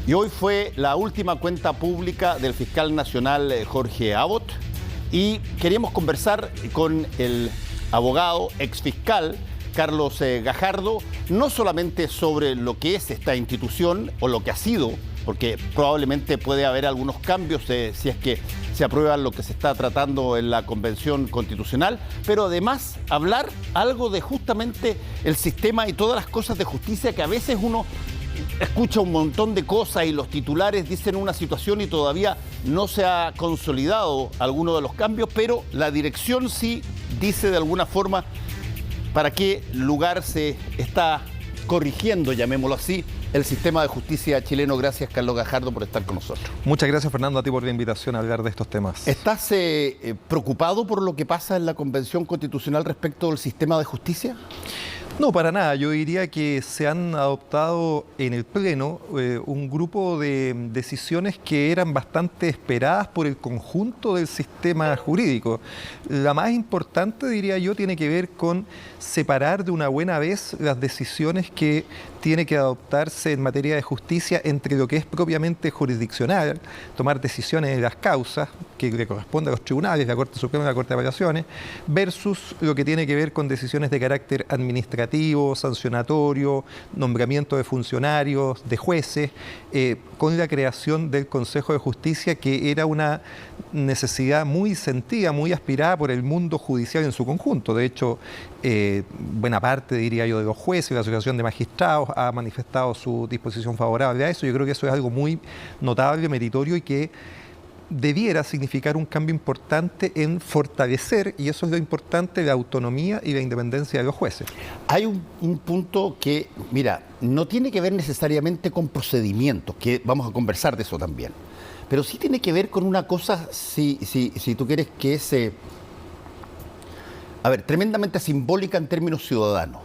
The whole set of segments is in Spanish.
Y hoy fue la última cuenta pública del fiscal nacional Jorge Abbott y queríamos conversar con el abogado exfiscal Carlos Gajardo, no solamente sobre lo que es esta institución o lo que ha sido, porque probablemente puede haber algunos cambios si es que se aprueba lo que se está tratando en la Convención Constitucional, pero además hablar algo de justamente el sistema y todas las cosas de justicia que a veces uno escucha un montón de cosas y los titulares dicen una situación y todavía no se ha consolidado alguno de los cambios, pero la dirección sí dice de alguna forma para qué lugar se está corrigiendo, llamémoslo así, el sistema de justicia chileno. Gracias, Carlos Gajardo, por estar con nosotros. Muchas gracias, Fernando, a ti por la invitación a hablar de estos temas. ¿Estás preocupado por lo que pasa en la Convención Constitucional respecto al sistema de justicia? No, para nada. Yo diría que se han adoptado en el Pleno un grupo de decisiones que eran bastante esperadas por el conjunto del sistema jurídico. La más importante, diría yo, tiene que ver con separar de una buena vez las decisiones que tiene que adoptarse en materia de justicia entre lo que es propiamente jurisdiccional, tomar decisiones de las causas que le corresponde a los tribunales, la Corte Suprema y la Corte de Apelaciones, versus lo que tiene que ver con decisiones de carácter administrativo, sancionatorio, nombramiento de funcionarios, de jueces, con la creación del Consejo de Justicia, que era una necesidad muy sentida, muy aspirada por el mundo judicial en su conjunto. De hecho, buena parte, diría yo, de los jueces y la Asociación de Magistrados ha manifestado su disposición favorable a eso. Yo creo que eso es algo muy notable, meritorio y que debiera significar un cambio importante en fortalecer, y eso es lo importante, la autonomía y la independencia de los jueces. Hay un punto que, mira, no tiene que ver necesariamente con procedimientos, que vamos a conversar de eso también, pero sí tiene que ver con una cosa, si tú quieres, que es, tremendamente simbólica en términos ciudadanos.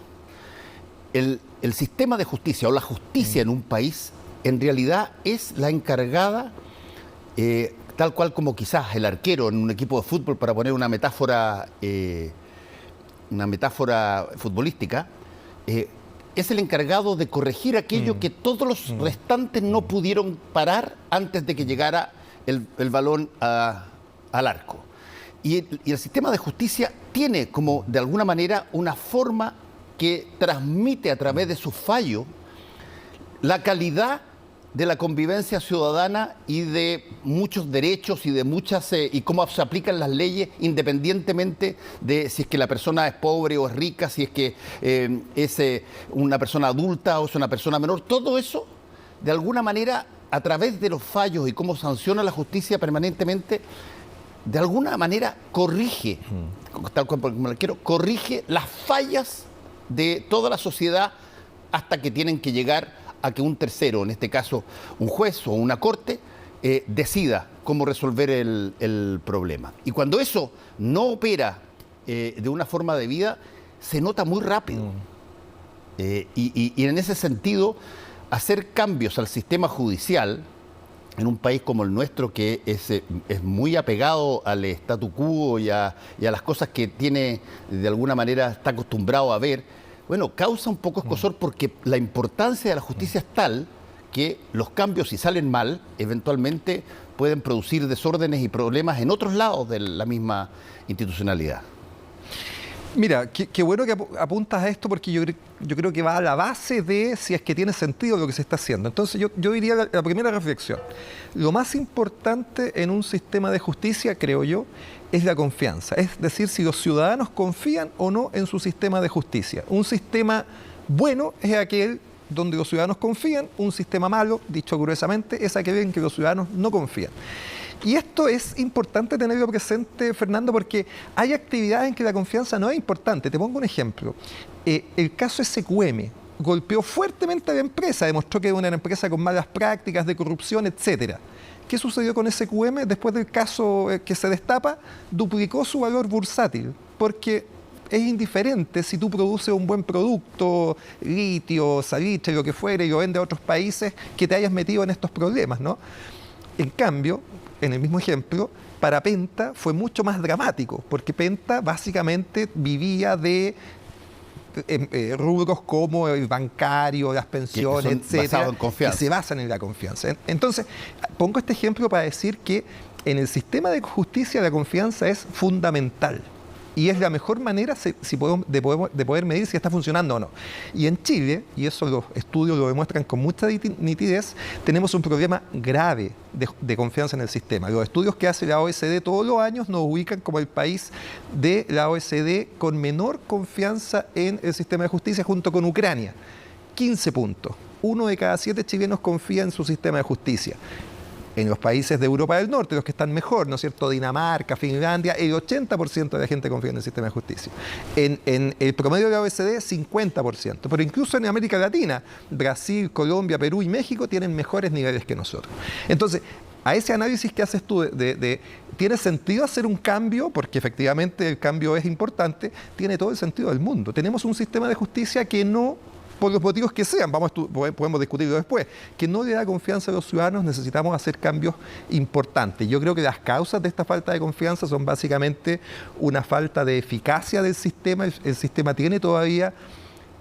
El sistema de justicia o la justicia en un país, en realidad es la encargada, tal cual como quizás el arquero en un equipo de fútbol, para poner una metáfora futbolística, es el encargado de corregir aquello que todos los restantes no pudieron parar antes de que llegara el balón al arco. Y el sistema de justicia tiene como, de alguna manera, una forma que transmite a través de su fallo la calidad de la convivencia ciudadana y de muchos derechos y de muchas y cómo se aplican las leyes independientemente de si es que la persona es pobre o es rica, si es que es una persona adulta o es una persona menor. Todo eso, de alguna manera, a través de los fallos y cómo sanciona la justicia permanentemente, de alguna manera corrige, tal como corrige las fallas de toda la sociedad hasta que tienen que llegar a que un tercero, en este caso un juez o una corte, decida cómo resolver el problema. Y cuando eso no opera de una forma debida, se nota muy rápido. Y en ese sentido, hacer cambios al sistema judicial en un país como el nuestro, que es muy apegado al statu quo y a las cosas que tiene, de alguna manera, está acostumbrado a ver, bueno, causa un poco escozor porque la importancia de la justicia es tal que los cambios, si salen mal, eventualmente pueden producir desórdenes y problemas en otros lados de la misma institucionalidad. Mira, qué bueno que apuntas a esto, porque yo creo que va a la base de si es que tiene sentido lo que se está haciendo. Entonces yo diría la primera reflexión. Lo más importante en un sistema de justicia, creo yo, es la confianza. Es decir, si los ciudadanos confían o no en su sistema de justicia. Un sistema bueno es aquel donde los ciudadanos confían. Un sistema malo, dicho gruesamente, es aquel en que los ciudadanos no confían. Y esto es importante tenerlo presente, Fernando, porque hay actividades en que la confianza no es importante. Te pongo un ejemplo. El caso SQM golpeó fuertemente a la empresa, demostró que era una empresa con malas prácticas de corrupción, etcétera. ¿Qué sucedió con SQM? Después del caso que se destapa, duplicó su valor bursátil, porque es indiferente si tú produces un buen producto, litio, salitre, lo que fuere, y lo vendes a otros países, que te hayas metido en estos problemas, ¿no? En cambio, en el mismo ejemplo, para Penta fue mucho más dramático, porque Penta básicamente vivía de rubros como el bancario, las pensiones, etcétera, que se basan en la confianza. Entonces, pongo este ejemplo para decir que en el sistema de justicia la confianza es fundamental. Y es la mejor manera de poder medir si está funcionando o no. Y en Chile, y eso los estudios lo demuestran con mucha nitidez, tenemos un problema grave de confianza en el sistema. Los estudios que hace la OECD todos los años nos ubican como el país de la OECD con menor confianza en el sistema de justicia junto con Ucrania. 15 puntos. 1 de cada 7 chilenos confía en su sistema de justicia. En los países de Europa del Norte, los que están mejor, ¿no es cierto? Dinamarca, Finlandia, el 80% de la gente confía en el sistema de justicia. En el promedio de la OECD, 50%. Pero incluso en América Latina, Brasil, Colombia, Perú y México tienen mejores niveles que nosotros. Entonces, a ese análisis que haces tú ¿tiene sentido hacer un cambio? Porque efectivamente el cambio es importante, tiene todo el sentido del mundo. Tenemos un sistema de justicia que no, por los motivos que sean, podemos discutirlo después, que no le da confianza a los ciudadanos, necesitamos hacer cambios importantes. Yo creo que las causas de esta falta de confianza son básicamente una falta de eficacia del sistema. El sistema tiene todavía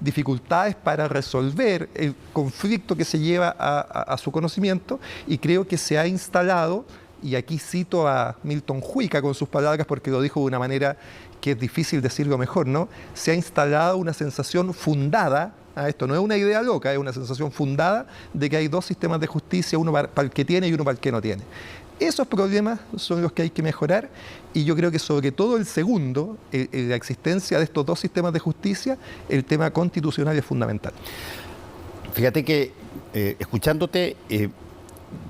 dificultades para resolver el conflicto que se lleva a su conocimiento, y creo que se ha instalado, y aquí cito a Milton Juica con sus palabras porque lo dijo de una manera que es difícil decirlo mejor, ¿no? Se ha instalado una sensación fundada, esto no es una idea loca, es una sensación fundada de que hay dos sistemas de justicia, uno para el que tiene y uno para el que no tiene. Esos problemas son los que hay que mejorar, y yo creo que sobre todo el segundo, la existencia de estos dos sistemas de justicia, el tema constitucional es fundamental. Fíjate que escuchándote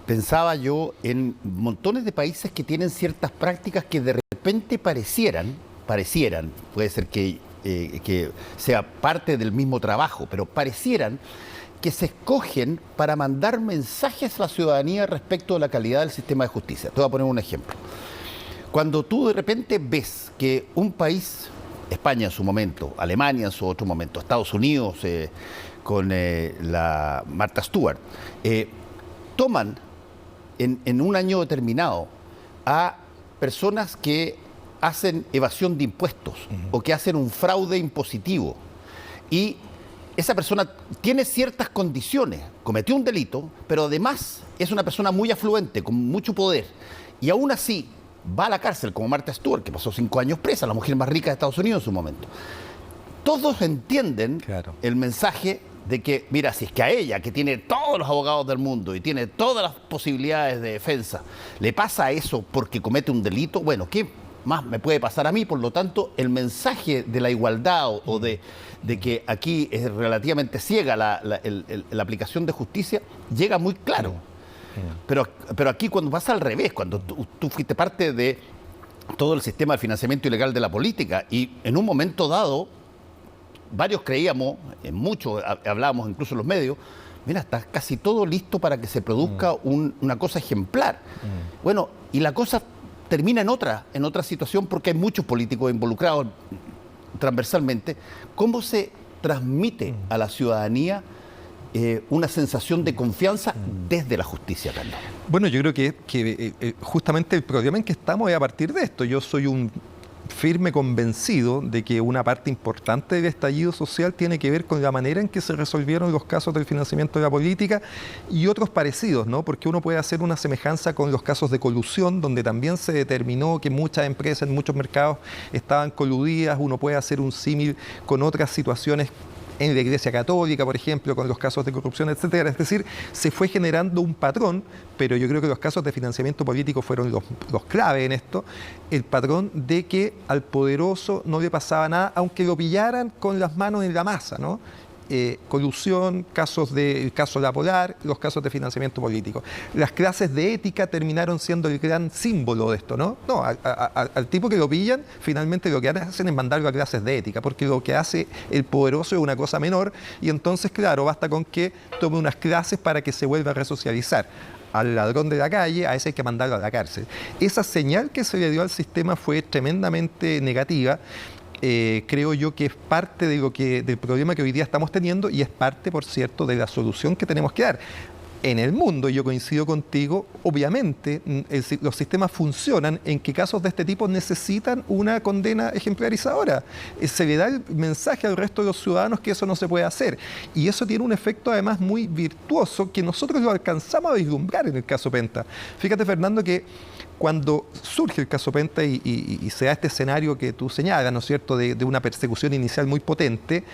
pensaba yo en montones de países que tienen ciertas prácticas que de repente parecieran, puede ser que sea parte del mismo trabajo, pero parecieran que se escogen para mandar mensajes a la ciudadanía respecto de la calidad del sistema de justicia. Te voy a poner un ejemplo. Cuando tú de repente ves que un país, España en su momento, Alemania en su otro momento, Estados Unidos con la Martha Stewart, toman en un año determinado a personas que hacen evasión de impuestos o que hacen un fraude impositivo, y esa persona tiene ciertas condiciones, cometió un delito, pero además es una persona muy afluente, con mucho poder, y aún así va a la cárcel, como Martha Stewart, que pasó 5 años presa, la mujer más rica de Estados Unidos en su momento. Todos entienden el mensaje de que, mira, si es que a ella, que tiene todos los abogados del mundo y tiene todas las posibilidades de defensa, le pasa eso porque comete un delito, bueno, ¿qué más me puede pasar a mí? Por lo tanto, el mensaje de la igualdad o de que aquí es relativamente ciega la aplicación de justicia llega muy claro. Pero aquí cuando pasa al revés, cuando tú fuiste parte de todo el sistema de financiamiento ilegal de la política, y en un momento dado varios creíamos, en muchos hablábamos incluso en los medios, mira, está casi todo listo para que se produzca una cosa ejemplar. Bueno, y la cosa termina en otra situación, porque hay muchos políticos involucrados transversalmente. ¿Cómo se transmite a la ciudadanía una sensación de confianza desde la justicia, Carlos? Bueno, yo creo que justamente el problema en que estamos es a partir de esto. Yo soy un firme convencido de que una parte importante del estallido social tiene que ver con la manera en que se resolvieron los casos del financiamiento de la política y otros parecidos, ¿no? Porque uno puede hacer una semejanza con los casos de colusión, donde también se determinó que muchas empresas en muchos mercados estaban coludidas. Uno puede hacer un símil con otras situaciones en la Iglesia Católica, por ejemplo, con los casos de corrupción, etcétera. Es decir, se fue generando un patrón, pero yo creo que los casos de financiamiento político fueron los clave en esto, el patrón de que al poderoso no le pasaba nada, aunque lo pillaran con las manos en la masa, ¿no? Colusión, el caso La Polar, los casos de financiamiento político. Las clases de ética terminaron siendo el gran símbolo de esto, ¿no? No, al tipo que lo pillan, finalmente lo que hacen es mandarlo a clases de ética, porque lo que hace el poderoso es una cosa menor, y entonces, claro, basta con que tome unas clases para que se vuelva a resocializar. Al ladrón de la calle, a ese hay que mandarlo a la cárcel. Esa señal que se le dio al sistema fue tremendamente negativa. Creo yo que es parte del problema que hoy día estamos teniendo, y es parte, por cierto, de la solución que tenemos que dar. En el mundo, yo coincido contigo, obviamente los sistemas funcionan en que casos de este tipo necesitan una condena ejemplarizadora. Se le da el mensaje al resto de los ciudadanos que eso no se puede hacer. Y eso tiene un efecto además muy virtuoso que nosotros lo alcanzamos a vislumbrar en el caso Penta. Fíjate, Fernando, que cuando surge el caso Penta y se da este escenario que tú señalas, ¿no es cierto?, de una persecución inicial muy potente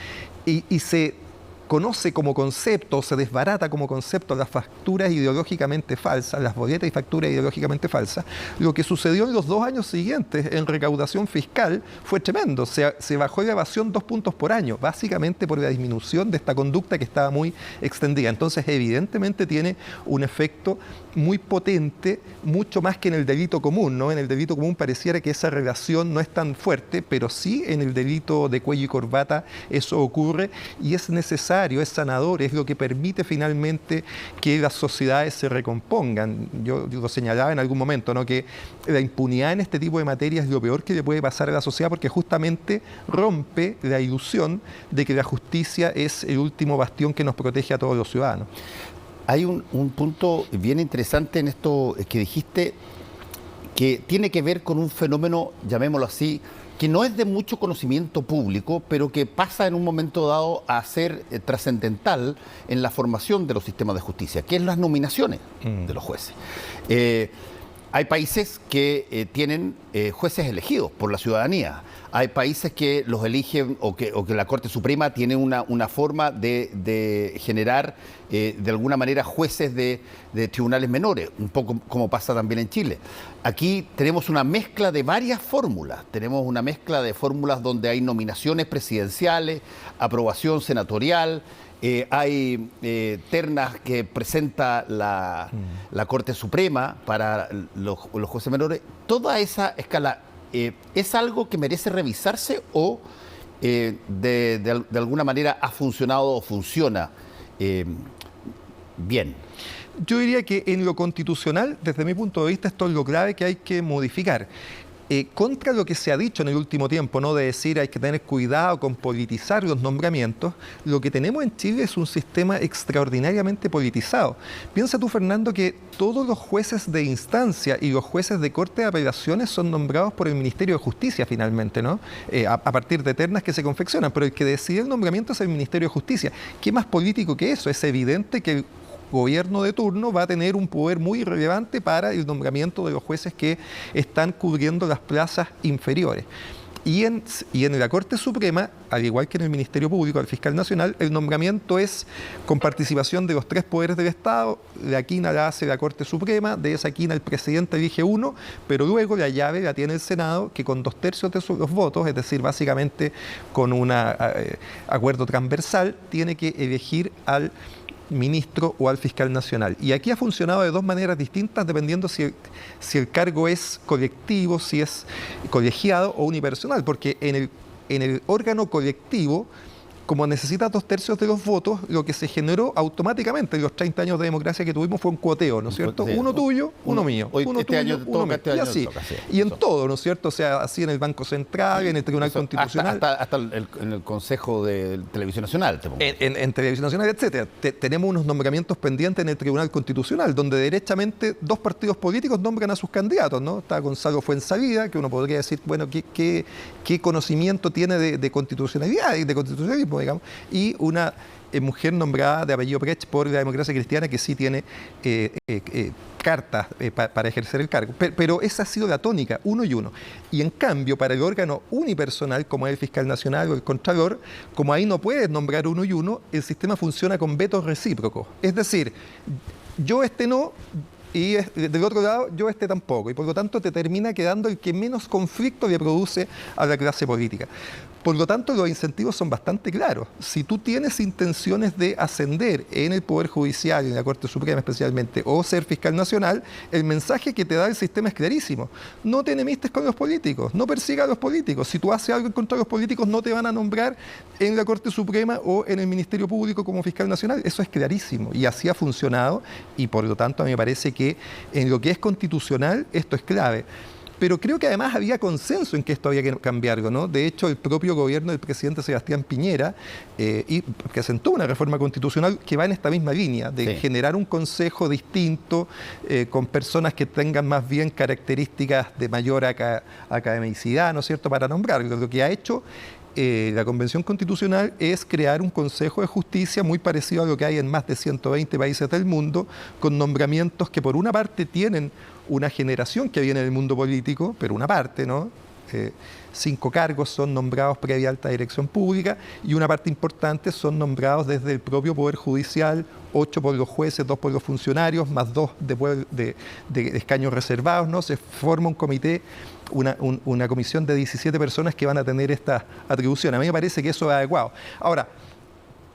y se conoce como concepto, se desbarata como concepto las facturas ideológicamente falsas, las boletas y facturas ideológicamente falsas, lo que sucedió en los 2 años siguientes en recaudación fiscal fue tremendo. Se bajó la evasión 2 puntos por año, básicamente por la disminución de esta conducta que estaba muy extendida. Entonces, evidentemente tiene un efecto muy potente, mucho más que en el delito común, ¿no? En el delito común pareciera que esa relación no es tan fuerte, pero sí en el delito de cuello y corbata eso ocurre y es necesario, es sanador, es lo que permite finalmente que las sociedades se recompongan. Yo lo señalaba en algún momento, ¿no?, que la impunidad en este tipo de materias es lo peor que le puede pasar a la sociedad porque justamente rompe la ilusión de que la justicia es el último bastión que nos protege a todos los ciudadanos. Hay un punto bien interesante en esto que dijiste, que tiene que ver con un fenómeno, llamémoslo así, que no es de mucho conocimiento público, pero que pasa en un momento dado a ser trascendental en la formación de los sistemas de justicia, que es las nominaciones de los jueces. Hay países que tienen jueces elegidos por la ciudadanía. Hay países que los eligen o que la Corte Suprema tiene una forma de generar de alguna manera jueces de tribunales menores, un poco como pasa también en Chile. Aquí tenemos una mezcla de varias fórmulas. Tenemos una mezcla de fórmulas donde hay nominaciones presidenciales, aprobación senatorial, hay ternas que presenta la Corte Suprema para los jueces menores. Toda esa escala, ¿es algo que merece revisarse o de alguna manera ha funcionado o funciona bien? Yo diría que en lo constitucional, desde mi punto de vista, esto es lo clave que hay que modificar. Contra lo que se ha dicho en el último tiempo, ¿no?, de decir hay que tener cuidado con politizar los nombramientos, lo que tenemos en Chile es un sistema extraordinariamente politizado. Piensa tú, Fernando, que todos los jueces de instancia y los jueces de Corte de Apelaciones son nombrados por el Ministerio de Justicia finalmente, ¿no? A partir de ternas que se confeccionan, pero el que decide el nombramiento es el Ministerio de Justicia. ¿Qué más político que eso? Es evidente que el gobierno de turno va a tener un poder muy relevante para el nombramiento de los jueces que están cubriendo las plazas inferiores. Y en la Corte Suprema, al igual que en el Ministerio Público, el Fiscal Nacional, el nombramiento es con participación de los 3 poderes del Estado. La quina la hace la Corte Suprema, de esa quina el presidente elige uno, pero luego la llave la tiene el Senado, que con 2/3 de los votos, es decir, básicamente con un acuerdo transversal, tiene que elegir al ministro o al fiscal nacional. Y aquí ha funcionado de 2 maneras distintas dependiendo si el cargo es colectivo, si es colegiado o unipersonal, porque en el órgano colectivo, como necesita 2/3 de los votos, lo que se generó automáticamente en los 30 años de democracia que tuvimos fue un cuoteo, ¿no es cierto? Uno tuyo, uno mío. Uno tuyo, uno mío. Y así. Y en todo, ¿no es cierto? O sea, así en el Banco Central, en el Tribunal Constitucional. Hasta en el Consejo de Televisión Nacional. En Televisión Nacional, etcétera. Tenemos unos nombramientos pendientes en el Tribunal Constitucional, donde derechamente 2 partidos políticos nombran a sus candidatos, ¿no? Está Gonzalo Fuenzalida, que uno podría decir, bueno, ¿qué conocimiento tiene de constitucionalidad y de constitucionalismo, digamos, y una mujer nombrada de apellido Brecht por la Democracia Cristiana que sí tiene cartas para ejercer el cargo. Pero esa ha sido la tónica, uno y uno. Y en cambio, para el órgano unipersonal, como es el Fiscal Nacional o el Contralor, como ahí no puedes nombrar uno y uno, el sistema funciona con vetos recíprocos. Es decir, yo no, y del otro lado, yo tampoco. Y por lo tanto te termina quedando el que menos conflicto le produce a la clase política. Por lo tanto, los incentivos son bastante claros. Si tú tienes intenciones de ascender en el Poder Judicial, en la Corte Suprema especialmente, o ser fiscal nacional, el mensaje que te da el sistema es clarísimo. No te enemistes con los políticos, no persigas a los políticos. Si tú haces algo en contra de los políticos, no te van a nombrar en la Corte Suprema o en el Ministerio Público como fiscal nacional. Eso es clarísimo y así ha funcionado y por lo tanto a mí me parece que en lo que es constitucional esto es clave. Pero creo que además había consenso en que esto había que cambiarlo, ¿no? De hecho, el propio gobierno del presidente Sebastián Piñera presentó una reforma constitucional que va en esta misma línea, de generar un consejo distinto, con personas que tengan más bien características de mayor academicidad, ¿no es cierto?, para nombrarlo. Lo que ha hecho la Convención Constitucional es crear un Consejo de Justicia muy parecido a lo que hay en más de 120 países del mundo, con nombramientos que por una parte tienen una generación que viene del mundo político, pero una parte, ¿no? 5 cargos son nombrados previa alta dirección pública y una parte importante son nombrados desde el propio Poder Judicial, 8 por los jueces, 2 por los funcionarios, más 2 de escaños reservados, ¿no? Se forma un comité, una comisión de 17 personas que van a tener esta atribución. A mí me parece que eso es adecuado. Ahora,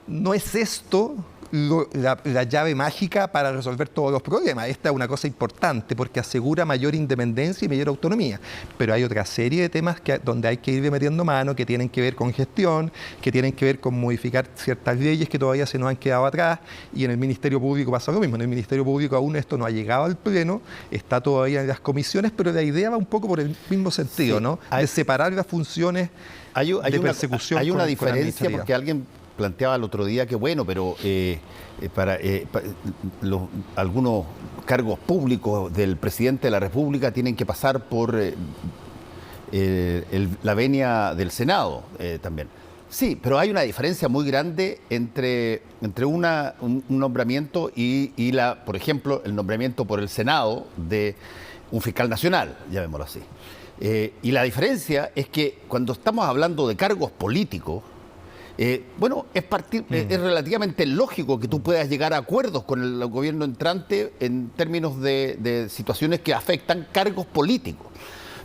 no es esto la llave mágica para resolver todos los problemas. Esta es una cosa importante porque asegura mayor independencia y mayor autonomía. Pero hay otra serie de temas donde hay que ir metiendo mano, que tienen que ver con gestión, que tienen que ver con modificar ciertas leyes que todavía se nos han quedado atrás, y en el Ministerio Público pasa lo mismo. En el Ministerio Público aún esto no ha llegado al Pleno, está todavía en las comisiones, pero la idea va un poco por el mismo sentido, sí, ¿no? De separar las funciones de persecución. Hay una diferencia porque alguien planteaba el otro día que bueno, pero algunos cargos públicos del presidente de la República tienen que pasar por la venia del Senado también. Sí, pero hay una diferencia muy grande entre un nombramiento y por ejemplo, el nombramiento por el Senado de un fiscal nacional, llamémoslo así. Y la diferencia es que cuando estamos hablando de cargos políticos, es relativamente lógico que tú puedas llegar a acuerdos con el gobierno entrante en términos de situaciones que afectan cargos políticos.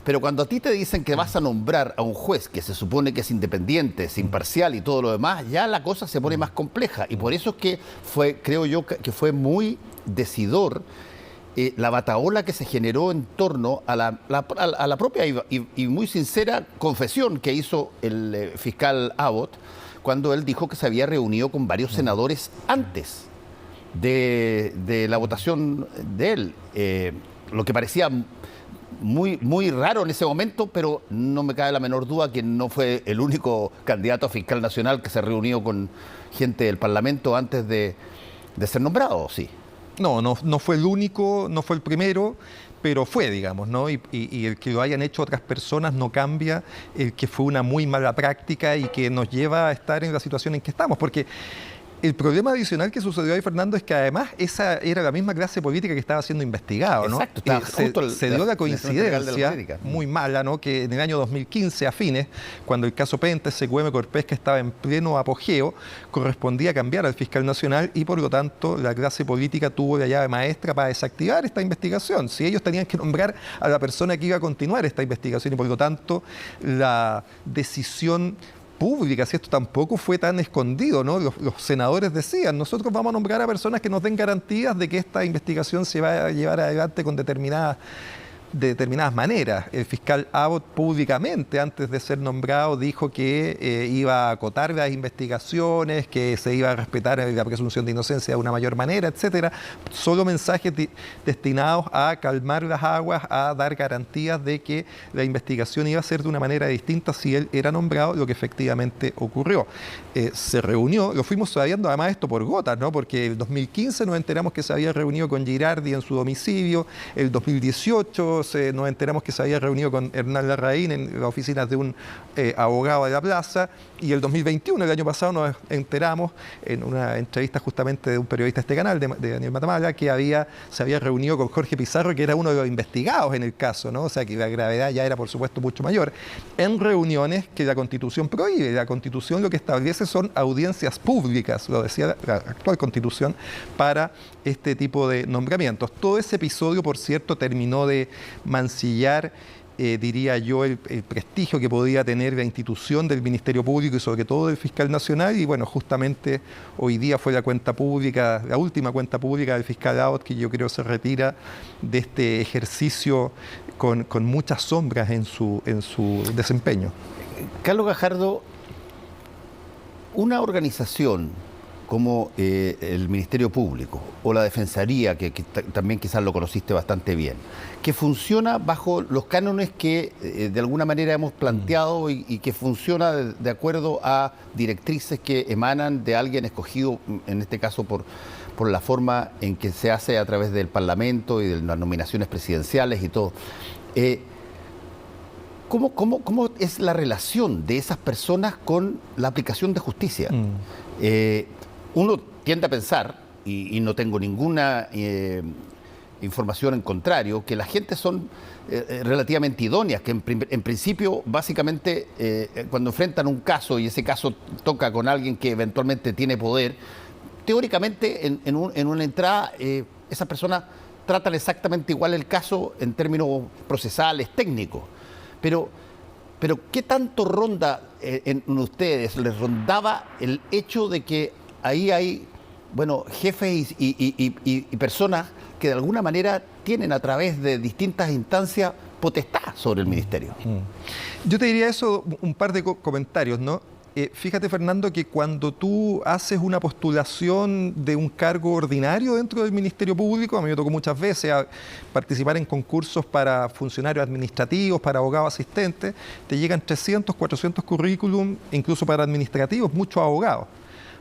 Pero cuando a ti te dicen que vas a nombrar a un juez que se supone que es independiente, es imparcial y todo lo demás, ya la cosa se pone más compleja. Y por eso es que creo yo que fue muy decidor la batahola que se generó en torno a la propia y muy sincera confesión que hizo el fiscal Abbott, cuando él dijo que se había reunido con varios senadores antes de la votación de él. Lo que parecía muy, muy raro en ese momento, pero no me cabe la menor duda que no fue el único candidato a fiscal nacional que se reunió con gente del Parlamento antes de ser nombrado, ¿sí? No fue el único, no fue el primero, pero fue, digamos, ¿no? Y el que lo hayan hecho otras personas no cambia el que fue una muy mala práctica y que nos lleva a estar en la situación en que estamos, porque el problema adicional que sucedió ahí, Fernando, es que además esa era la misma clase política que estaba siendo investigado, ¿no? Exacto, se dio la coincidencia muy mala, ¿no? Que en el año 2015, a fines, cuando el caso Pentes, Secueme, Corpesca estaba en pleno apogeo, correspondía cambiar al fiscal nacional y por lo tanto la clase política tuvo la llave maestra para desactivar esta investigación. Si ellos tenían que nombrar a la persona que iba a continuar esta investigación y por lo tanto la decisión pública, si esto tampoco fue tan escondido, ¿no? Los senadores decían, nosotros vamos a nombrar a personas que nos den garantías de que esta investigación se va a llevar adelante con determinadas maneras. El fiscal Abbott públicamente, antes de ser nombrado, dijo que iba a acotar las investigaciones, que se iba a respetar la presunción de inocencia de una mayor manera, etcétera. Solo mensajes destinados a calmar las aguas, a dar garantías de que la investigación iba a ser de una manera distinta si él era nombrado, lo que efectivamente ocurrió. Se reunió, lo fuimos sabiendo además esto por gotas, ¿no? Porque el 2015 nos enteramos que se había reunido con Girardi en su domicilio, el 2018 nos enteramos que se había reunido con Hernán Larraín en las oficinas de un abogado de la plaza, y el 2021, el año pasado, nos enteramos en una entrevista justamente de un periodista de este canal, de Daniel Matamala, que se había reunido con Jorge Pizarro, que era uno de los investigados en el caso, ¿no? O sea que la gravedad ya era por supuesto mucho mayor, en reuniones que la Constitución prohíbe. La Constitución lo que establece son audiencias públicas, lo decía la actual Constitución, para este tipo de nombramientos. Todo ese episodio, por cierto, terminó de mancillar, diría yo, el prestigio que podía tener la institución del Ministerio Público y sobre todo del fiscal nacional. Y bueno, justamente hoy día fue la cuenta pública, la última cuenta pública del fiscal Abbott, que yo creo se retira de este ejercicio con muchas sombras en su desempeño. Carlos Gajardo, una organización como el Ministerio Público o la Defensoría, que también quizás lo conociste bastante bien, que funciona bajo los cánones que de alguna manera hemos planteado y que funciona de acuerdo a directrices que emanan de alguien escogido, en este caso por la forma en que se hace a través del Parlamento y de las nominaciones presidenciales y todo. ¿Cómo es la relación de esas personas con la aplicación de justicia? Uno tiende a pensar, y no tengo ninguna información en contrario, que la gente son relativamente idóneas, que en principio, básicamente, cuando enfrentan un caso y ese caso toca con alguien que eventualmente tiene poder, teóricamente en una entrada esas personas tratan exactamente igual el caso en términos procesales, técnicos. Pero ¿qué tanto ronda en ustedes? ¿Les rondaba el hecho de que ahí hay, bueno, jefes y personas que de alguna manera tienen a través de distintas instancias potestad sobre el ministerio? Yo te diría eso, un par de comentarios, ¿no? Fíjate, Fernando, que cuando tú haces una postulación de un cargo ordinario dentro del Ministerio Público, a mí me tocó muchas veces participar en concursos para funcionarios administrativos, para abogados asistentes, te llegan 300, 400 currículum, incluso para administrativos, muchos abogados.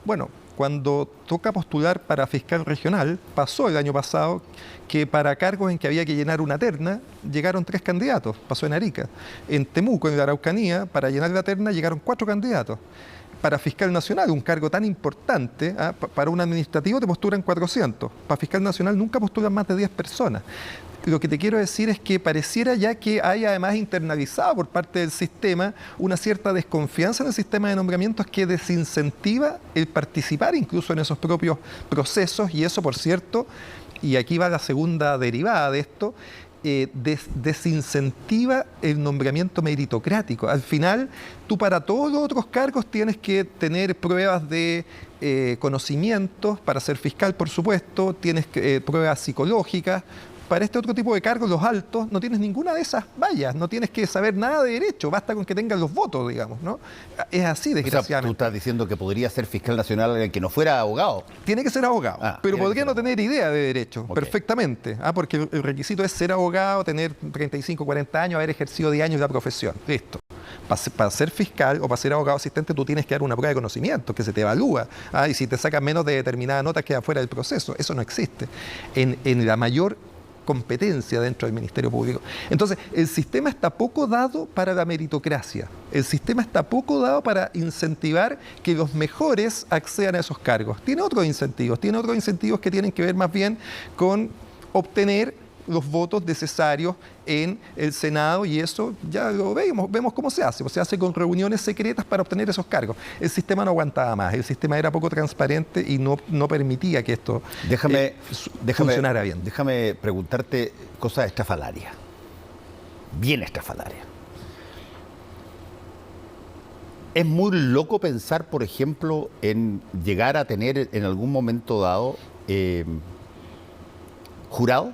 Bueno, cuando toca postular para fiscal regional, pasó el año pasado que para cargos en que había que llenar una terna, llegaron 3 candidatos, pasó en Arica. En Temuco, en la Araucanía, para llenar la terna llegaron 4 candidatos. Para fiscal nacional, un cargo tan importante, para un administrativo te postulan 400. Para fiscal nacional nunca postulan más de 10 personas. Lo que te quiero decir es que pareciera ya que hay además internalizado por parte del sistema una cierta desconfianza en el sistema de nombramientos que desincentiva el participar incluso en esos propios procesos, y eso, por cierto, y aquí va la segunda derivada de esto, desincentiva el nombramiento meritocrático. Al final, tú para todos los otros cargos tienes que tener pruebas de conocimientos, para ser fiscal, por supuesto, tienes pruebas psicológicas. Para este otro tipo de cargos, los altos, no tienes ninguna de esas vallas, no tienes que saber nada de derecho, basta con que tengas los votos, digamos, ¿no? Es así, desgraciadamente. O sea, tú estás diciendo que podría ser fiscal nacional el que no fuera abogado. Tiene que ser abogado, pero podría no tener idea de derecho, perfectamente, porque el requisito es ser abogado, tener 35, 40 años, haber ejercido 10 años la profesión, listo. Para ser fiscal o para ser abogado asistente tú tienes que dar una prueba de conocimiento que se te evalúa, y si te sacan menos de determinada nota queda fuera del proceso. Eso no existe. En la mayor competencia dentro del Ministerio Público. Entonces, el sistema está poco dado para la meritocracia. El sistema está poco dado para incentivar que los mejores accedan a esos cargos. Tiene otros incentivos que tienen que ver más bien con obtener los votos necesarios en el Senado, y eso ya lo vemos cómo se hace. Se hace con reuniones secretas para obtener esos cargos. El sistema no aguantaba más, el sistema era poco transparente y no permitía que esto funcionara bien. Déjame preguntarte cosas estrafalarias, bien estrafalarias. Es muy loco pensar, por ejemplo, en llegar a tener en algún momento dado jurado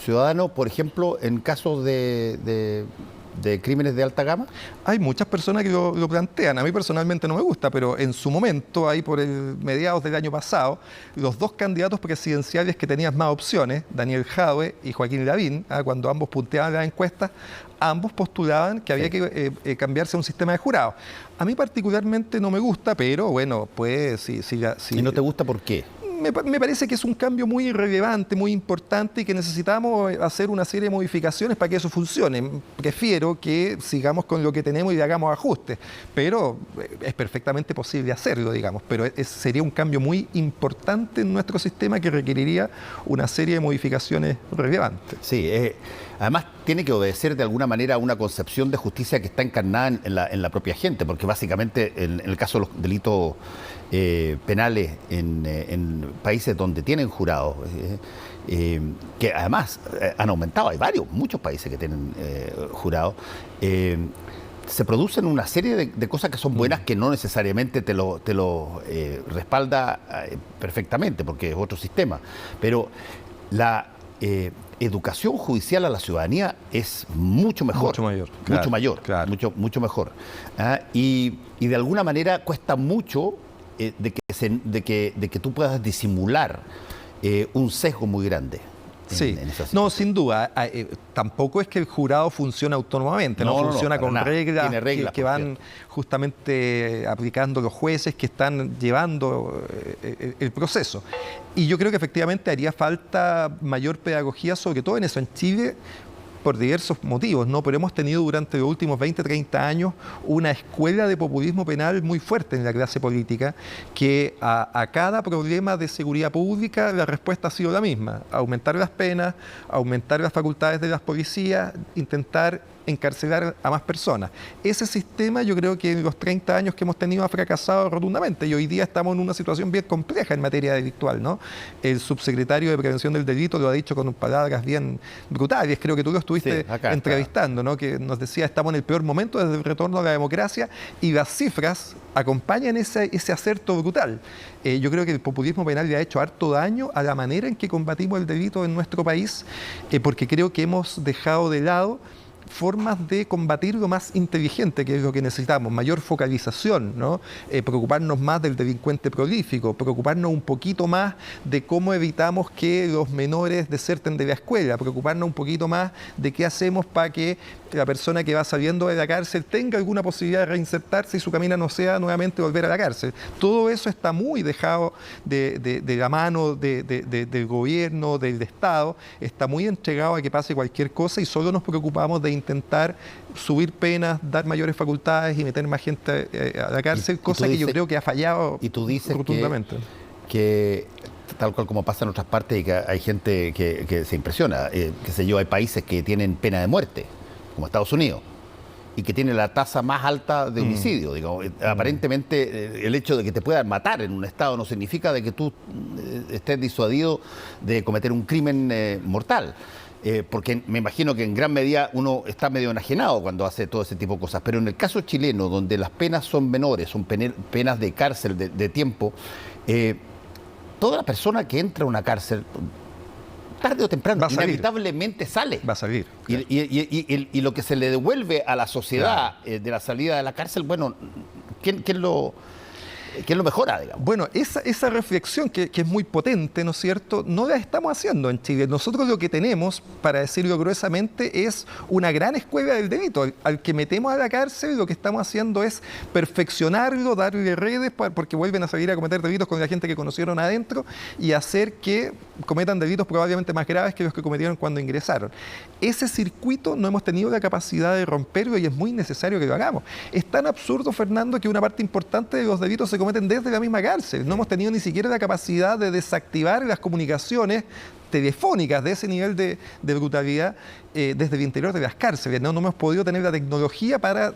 ciudadano, por ejemplo, en casos de crímenes de alta gama. Hay muchas personas que lo plantean. A mí personalmente no me gusta, pero en su momento, ahí por mediados del año pasado, los 2 candidatos presidenciales que tenían más opciones, Daniel Jadwe y Joaquín Lavín, cuando ambos punteaban las encuestas, ambos postulaban que había que cambiarse a un sistema de jurados. A mí particularmente no me gusta, pero bueno, pues si ¿Y no te gusta por qué? Me parece que es un cambio muy relevante, muy importante, y que necesitamos hacer una serie de modificaciones para que eso funcione. Prefiero que sigamos con lo que tenemos y le hagamos ajustes, pero es perfectamente posible hacerlo, digamos. Pero sería un cambio muy importante en nuestro sistema que requeriría una serie de modificaciones relevantes. Sí, además tiene que obedecer de alguna manera a una concepción de justicia que está encarnada en la propia gente, porque básicamente en el caso de los delitos penales en países donde tienen jurados, que además han aumentado, hay muchos países que tienen jurados, se producen una serie de cosas que son buenas, que no necesariamente te lo respalda perfectamente, porque es otro sistema, pero la educación judicial a la ciudadanía es mucho mejor. Mucho mayor. Mucho mayor, claro. Mucho mejor. Y de alguna manera cuesta mucho de que tú puedas disimular un sesgo muy grande. Sí, no, sin duda. Tampoco es que el jurado funcione autónomamente, no funciona con reglas que van justamente aplicando los jueces que están llevando el proceso. Y yo creo que efectivamente haría falta mayor pedagogía, sobre todo en eso. En Chile, por diversos motivos, ¿no? Pero hemos tenido durante los últimos 20, 30 años una escuela de populismo penal muy fuerte en la clase política, que a cada problema de seguridad pública la respuesta ha sido la misma: aumentar las penas, aumentar las facultades de las policías, intentar encarcelar a más personas. Ese sistema, yo creo que en los 30 años que hemos tenido ha fracasado rotundamente, y hoy día estamos en una situación bien compleja en materia delictual, ¿no? El subsecretario de Prevención del Delito lo ha dicho con palabras bien brutales. Creo que tú lo estuviste entrevistando, ¿no? Que nos decía: estamos en el peor momento desde el retorno a la democracia, y las cifras acompañan ese acerto brutal. Yo creo que el populismo penal le ha hecho harto daño a la manera en que combatimos el delito en nuestro país, porque creo que hemos dejado de lado formas de combatir lo más inteligente, que es lo que necesitamos: mayor focalización, ¿no? Preocuparnos más del delincuente prolífico, preocuparnos un poquito más de cómo evitamos que los menores deserten de la escuela, preocuparnos un poquito más de qué hacemos para que la persona que va saliendo de la cárcel tenga alguna posibilidad de reinsertarse y su camino no sea nuevamente volver a la cárcel. Todo eso está muy dejado de la mano del gobierno, del Estado, está muy entregado a que pase cualquier cosa, y solo nos preocupamos de intentar subir penas, dar mayores facultades y meter más gente a la cárcel, cosa que yo creo que ha fallado rotundamente. Que tal cual como pasa en otras partes, y que hay gente que se impresiona, qué sé yo, hay países que tienen pena de muerte, como Estados Unidos, y que tiene la tasa más alta de homicidio. Digamos, aparentemente el hecho de que te puedan matar en un estado no significa de que tú estés disuadido de cometer un crimen mortal. Porque me imagino que en gran medida uno está medio enajenado cuando hace todo ese tipo de cosas. Pero en el caso chileno, donde las penas son menores, son penas de cárcel, de tiempo, toda la persona que entra a una cárcel, tarde o temprano, inevitablemente sale. Va a salir. Claro. Y lo que se le devuelve a la sociedad de la salida de la cárcel, bueno, ¿quién lo mejora, digamos? Bueno, esa reflexión que es muy potente, ¿no es cierto?, no la estamos haciendo en Chile. Nosotros lo que tenemos, para decirlo gruesamente, es una gran escuela del delito. Al que metemos a la cárcel, lo que estamos haciendo es perfeccionarlo, darle redes, porque vuelven a salir a cometer delitos con la gente que conocieron adentro, y hacer que cometan delitos probablemente más graves que los que cometieron cuando ingresaron. Ese circuito no hemos tenido la capacidad de romperlo, y es muy necesario que lo hagamos. Es tan absurdo, Fernando, que una parte importante de los delitos se cometen desde la misma cárcel. No hemos tenido ni siquiera la capacidad de desactivar las comunicaciones telefónicas de ese nivel de brutalidad desde el interior de las cárceles. No hemos podido tener la tecnología para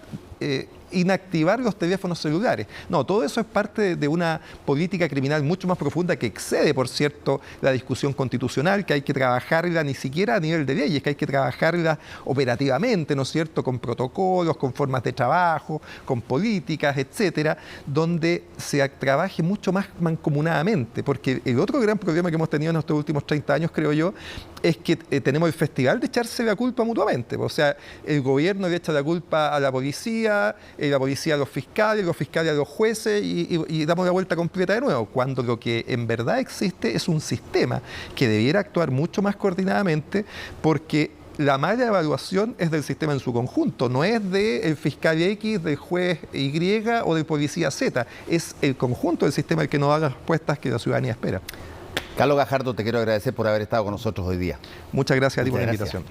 inactivar los teléfonos celulares. No, todo eso es parte de una política criminal mucho más profunda, que excede, por cierto, la discusión constitucional, que hay que trabajarla ni siquiera a nivel de leyes, que hay que trabajarla operativamente, ¿no es cierto?, con protocolos, con formas de trabajo, con políticas, etcétera, donde se trabaje mucho más mancomunadamente. Porque el otro gran problema que hemos tenido en estos últimos 30 años, creo yo, es que tenemos el festival de echarse la culpa mutuamente. O sea, el gobierno le echa la culpa a la policía a los fiscales a los jueces, y damos la vuelta completa de nuevo, cuando lo que en verdad existe es un sistema que debiera actuar mucho más coordinadamente, porque la mala evaluación es del sistema en su conjunto, no es del fiscal X, del juez Y o del policía Z, es el conjunto del sistema el que nos da las respuestas que la ciudadanía espera. Carlos Gajardo, te quiero agradecer por haber estado con nosotros hoy día. Muchas gracias a ti por la invitación.